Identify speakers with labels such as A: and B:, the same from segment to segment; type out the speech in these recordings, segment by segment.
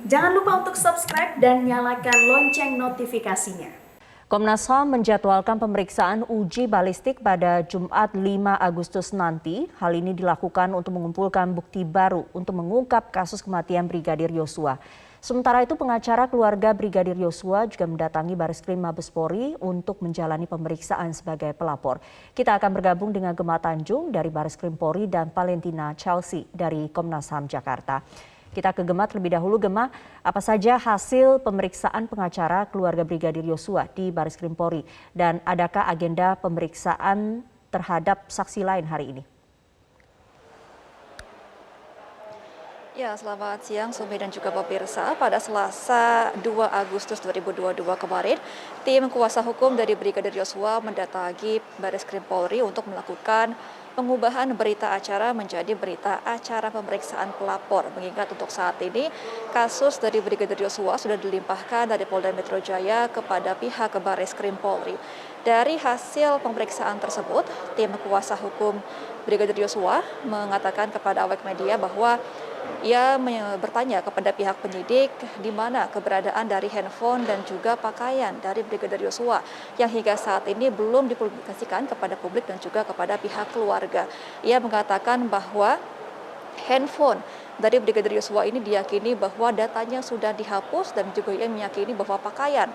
A: Jangan lupa untuk subscribe dan nyalakan lonceng notifikasinya.
B: Komnas HAM menjadwalkan pemeriksaan uji balistik pada Jumat 5 Agustus nanti. Hal ini dilakukan untuk mengumpulkan bukti baru untuk mengungkap kasus kematian Brigadir Yosua. Sementara itu pengacara keluarga Brigadir Yosua juga mendatangi Bareskrim Mabes Polri untuk menjalani pemeriksaan sebagai pelapor. Kita akan bergabung dengan Gemma Tanjung dari Bareskrim Polri dan Valentina Chelsea dari Komnas HAM Jakarta. Kita ke Gemma terlebih dahulu. Gemma, apa saja hasil pemeriksaan pengacara keluarga Brigadir Yosua di Bareskrim Polri dan adakah agenda pemeriksaan terhadap saksi lain hari ini?
C: Ya, selamat siang Sumi dan juga pemirsa. Pada Selasa 2 Agustus 2022 kemarin, tim kuasa hukum dari Brigadir Yosua mendatangi Bareskrim Polri untuk melakukan pengubahan berita acara menjadi berita acara pemeriksaan pelapor. Mengingat untuk saat ini, kasus dari Brigadir Yosua sudah dilimpahkan dari Polda Metro Jaya kepada pihak Bareskrim Polri. Dari hasil pemeriksaan tersebut, tim kuasa hukum Brigadir Yosua mengatakan kepada awak media bahwa ia bertanya kepada pihak penyidik di mana keberadaan dari handphone dan juga pakaian dari Brigadir Yosua yang hingga saat ini belum dipublikasikan kepada publik dan juga kepada pihak keluarga. Ia mengatakan bahwa handphone dari Brigadir Yosua ini diyakini bahwa datanya sudah dihapus dan juga ia meyakini bahwa pakaian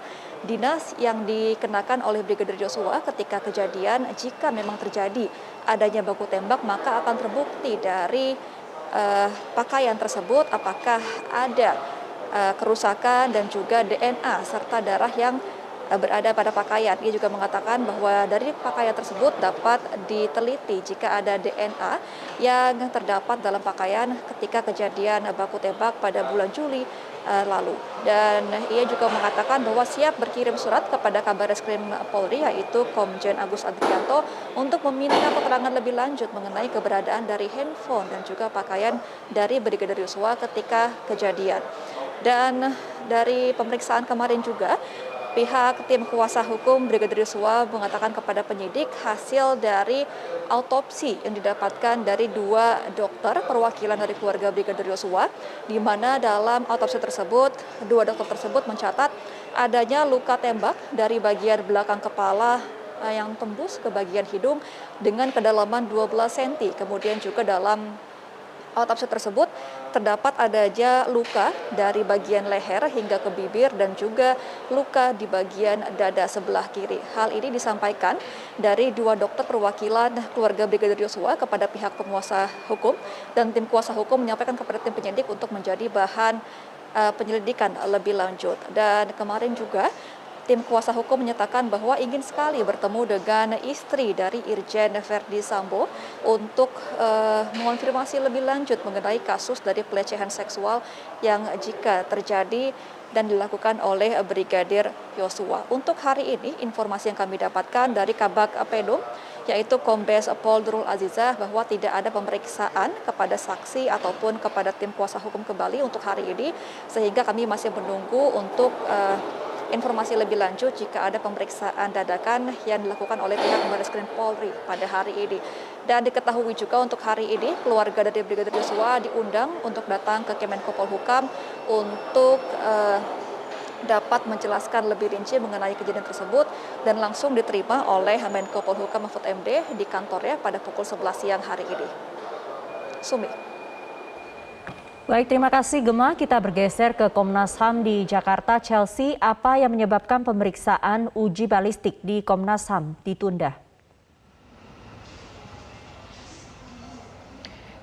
C: dinas yang dikenakan oleh Brigadir Yosua ketika kejadian jika memang terjadi adanya baku tembak maka akan terbukti dari pakaian tersebut apakah ada kerusakan dan juga DNA serta darah yang berada pada pakaian. Ia juga mengatakan bahwa dari pakaian tersebut dapat diteliti jika ada DNA yang terdapat dalam pakaian ketika kejadian baku tembak pada bulan Juli lalu. Dan ia juga mengatakan bahwa siap berkirim surat kepada Kabareskrim Polri yaitu Komjen Agus Adrianto untuk meminta keterangan lebih lanjut mengenai keberadaan dari handphone dan juga pakaian dari Brigadir Yosua ketika kejadian. Dan dari pemeriksaan kemarin juga pihak tim kuasa hukum Brigadir Yosua mengatakan kepada penyidik hasil dari autopsi yang didapatkan dari dua dokter perwakilan dari keluarga Brigadir Yosua, di mana dalam autopsi tersebut dua dokter tersebut mencatat adanya luka tembak dari bagian belakang kepala yang tembus ke bagian hidung dengan kedalaman 12 cm. Kemudian juga dalam autopsi tersebut terdapat adanya luka dari bagian leher hingga ke bibir dan juga luka di bagian dada sebelah kiri. Hal ini disampaikan dari dua dokter perwakilan keluarga Brigadir Yosua kepada pihak penguasa hukum dan tim kuasa hukum menyampaikan kepada tim penyidik untuk menjadi bahan penyelidikan lebih lanjut. Dan kemarin juga tim kuasa hukum menyatakan bahwa ingin sekali bertemu dengan istri dari Irjen Verdi Sambo untuk mengonfirmasi lebih lanjut mengenai kasus dari pelecehan seksual yang jika terjadi dan dilakukan oleh Brigadir Yosua. Untuk hari ini, informasi yang kami dapatkan dari Kabak Pedum, yaitu Kombes Pol Nurul Azizah, bahwa tidak ada pemeriksaan kepada saksi ataupun kepada tim kuasa hukum kembali untuk hari ini, sehingga kami masih menunggu untuk informasi lebih lanjut jika ada pemeriksaan dadakan yang dilakukan oleh pihak Bareskrim Polri pada hari ini. Dan diketahui juga untuk hari ini keluarga dari Brigadir Yosua diundang untuk datang ke Kemenko Polhukam untuk dapat menjelaskan lebih rinci mengenai kejadian tersebut dan langsung diterima oleh Menko Polhukam Mahfud MD di kantornya pada pukul 11 siang hari ini. Sumi.
B: Baik, terima kasih Gemma. Kita bergeser ke Komnas HAM di Jakarta. Chelsea, apa yang menyebabkan pemeriksaan uji balistik di Komnas HAM ditunda?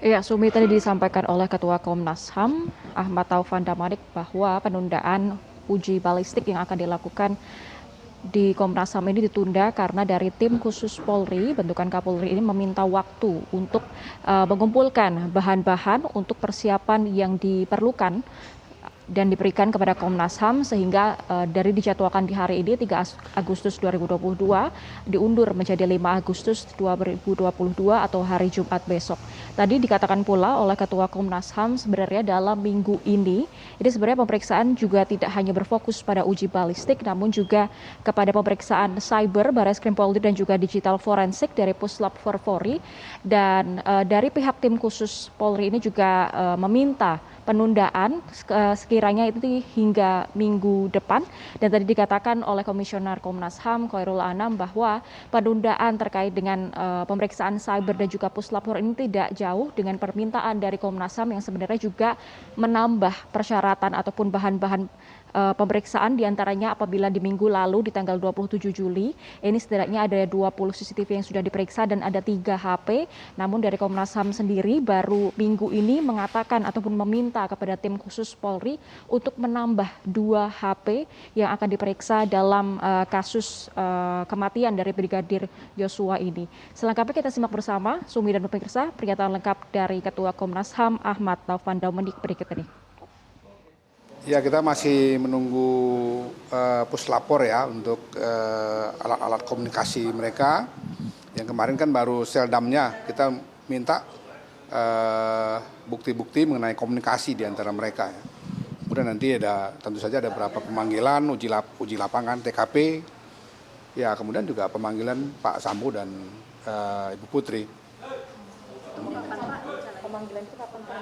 D: Ya, Sumi, tadi disampaikan oleh Ketua Komnas HAM, Ahmad Taufan Damanik, bahwa penundaan uji balistik yang akan dilakukan di Komnas HAM ini ditunda karena dari tim khusus Polri, bentukan Kapolri ini meminta waktu untuk mengumpulkan bahan-bahan untuk persiapan yang diperlukan dan diberikan kepada Komnas HAM sehingga dari dijadwalkan di hari ini 3 Agustus 2022 diundur menjadi 5 Agustus 2022 atau hari Jumat besok. Tadi dikatakan pula oleh Ketua Komnas HAM sebenarnya dalam minggu ini sebenarnya pemeriksaan juga tidak hanya berfokus pada uji balistik namun juga kepada pemeriksaan cyber Bareskrim Polri dan juga digital forensik dari Puslap 4 Polri, dan dari pihak tim khusus Polri ini juga meminta penundaan sekiranya itu hingga minggu depan. Dan tadi dikatakan oleh Komisioner Komnas HAM Khairul Anam bahwa penundaan terkait dengan pemeriksaan cyber dan juga puslapor ini tidak jauh dengan permintaan dari Komnas HAM yang sebenarnya juga menambah persyaratan ataupun bahan-bahan pemeriksaan, diantaranya apabila di minggu lalu di tanggal 27 Juli ini setidaknya ada 20 CCTV yang sudah diperiksa dan ada 3 HP. Namun dari Komnas HAM sendiri baru minggu ini mengatakan ataupun meminta kepada tim khusus Polri untuk menambah 2 HP yang akan diperiksa dalam kasus kematian dari Brigadir Yosua ini. Selengkapnya kita simak bersama, Sumi dan pemirsa, pernyataan lengkap dari Ketua Komnas HAM Ahmad Taufan Damandik berikut ini.
E: Ya, kita masih menunggu puslapor ya untuk alat-alat komunikasi mereka. Yang kemarin kan baru seldamnya, kita minta bukti-bukti mengenai komunikasi di antara mereka. Ya. Kemudian nanti tentu saja ada beberapa pemanggilan, uji lapangan, TKP. Ya, kemudian juga pemanggilan Pak Sambo dan Ibu Putri.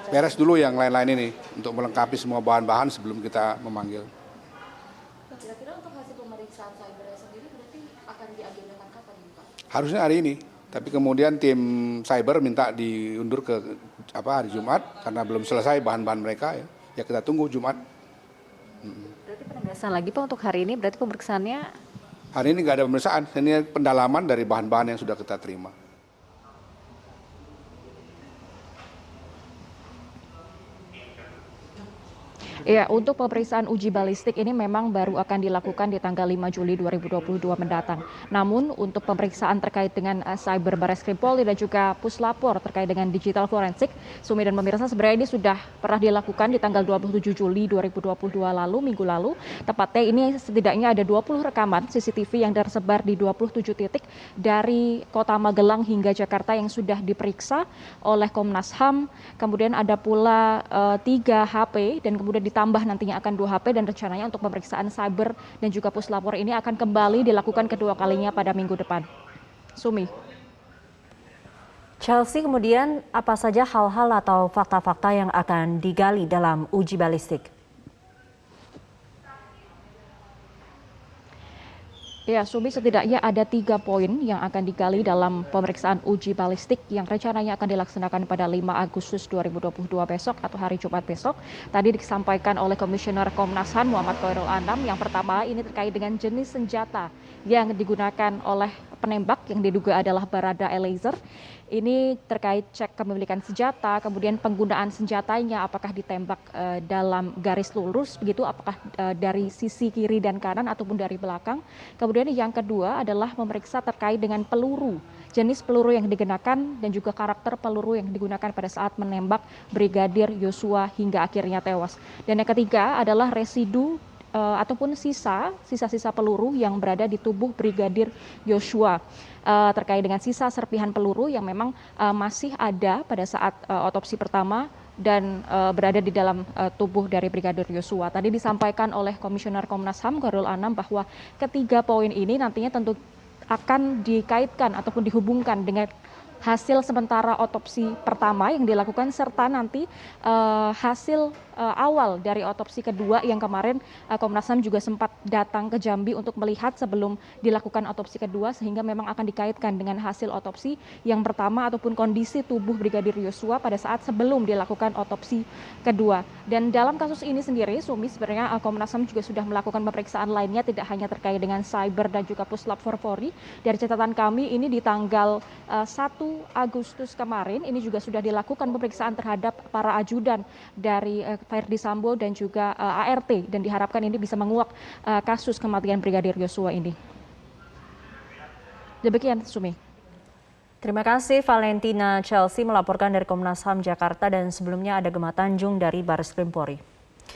E: Beres dulu yang lain-lain ini untuk melengkapi semua bahan-bahan sebelum kita memanggil.
F: Kira-kira untuk hasil pemeriksaan cyber sendiri berarti akan diagendakan kapan Pak?
E: Harusnya hari ini, tapi kemudian tim cyber minta diundur ke hari Jumat karena belum selesai bahan-bahan mereka ya. Ya kita tunggu Jumat.
F: Berarti penegasan lagi Pak untuk hari ini, berarti pemeriksaannya?
E: Hari ini nggak ada pemeriksaan, ini pendalaman dari bahan-bahan yang sudah kita terima.
D: Ya, untuk pemeriksaan uji balistik ini memang baru akan dilakukan di tanggal 5 Juli 2022 mendatang. Namun untuk pemeriksaan terkait dengan cyber Barreskrim Polri dan juga puslapor terkait dengan digital forensik, Sumi dan pemirsa, sebenarnya ini sudah pernah dilakukan di tanggal 27 Juli 2022 lalu, minggu lalu. Tepatnya ini setidaknya ada 20 rekaman CCTV yang tersebar di 27 titik dari Kota Magelang hingga Jakarta yang sudah diperiksa oleh Komnas HAM. Kemudian ada pula 3 HP dan kemudian ditambah nantinya akan 2 HP dan rencananya untuk pemeriksaan cyber dan juga puslapor ini akan kembali dilakukan kedua kalinya pada minggu depan. Sumi.
B: Chelsea, kemudian apa saja hal-hal atau fakta-fakta yang akan digali dalam uji balistik?
D: Ya, Sumi, setidaknya ada 3 poin yang akan digali dalam pemeriksaan uji balistik yang rencananya akan dilaksanakan pada 5 Agustus 2022 besok atau hari Jumat besok. Tadi disampaikan oleh Komisioner Komnas HAM Muhammad Khairul Anam. Yang pertama ini terkait dengan jenis senjata yang digunakan oleh penembak yang diduga adalah Barada Eliezer. Ini terkait cek kepemilikan senjata, kemudian penggunaan senjatanya, apakah ditembak dalam garis lurus, begitu, apakah dari sisi kiri dan kanan ataupun dari belakang. Kemudian yang kedua adalah memeriksa terkait dengan peluru, jenis peluru yang digunakan dan juga karakter peluru yang digunakan pada saat menembak Brigadir Yosua hingga akhirnya tewas. Dan yang ketiga adalah residu ataupun sisa-sisa peluru yang berada di tubuh Brigadir Yosua. Terkait dengan sisa serpihan peluru yang memang masih ada pada saat otopsi pertama dan berada di dalam tubuh dari Brigadir Yosua. Tadi disampaikan oleh Komisioner Komnas HAM Khairul Anam bahwa ketiga poin ini nantinya tentu akan dikaitkan ataupun dihubungkan dengan hasil sementara otopsi pertama yang dilakukan serta nanti hasil awal dari otopsi kedua yang kemarin Komnas HAM juga sempat datang ke Jambi untuk melihat sebelum dilakukan otopsi kedua, sehingga memang akan dikaitkan dengan hasil otopsi yang pertama ataupun kondisi tubuh Brigadir Yosua pada saat sebelum dilakukan otopsi kedua. Dan dalam kasus ini sendiri, Sumi, sebenarnya Komnas HAM juga sudah melakukan pemeriksaan lainnya, tidak hanya terkait dengan cyber dan juga puslapor Polri. Dari catatan kami ini di tanggal 1 Agustus kemarin ini juga sudah dilakukan pemeriksaan terhadap para ajudan dari Verdi Sambo dan juga ART, dan diharapkan ini bisa menguak kasus kematian Brigadir Yosua ini. Demikian, Sumi.
B: Terima kasih Valentina Chelsea melaporkan dari Komnas HAM Jakarta, dan sebelumnya ada Gemma Tanjung dari Barreskrim Polri.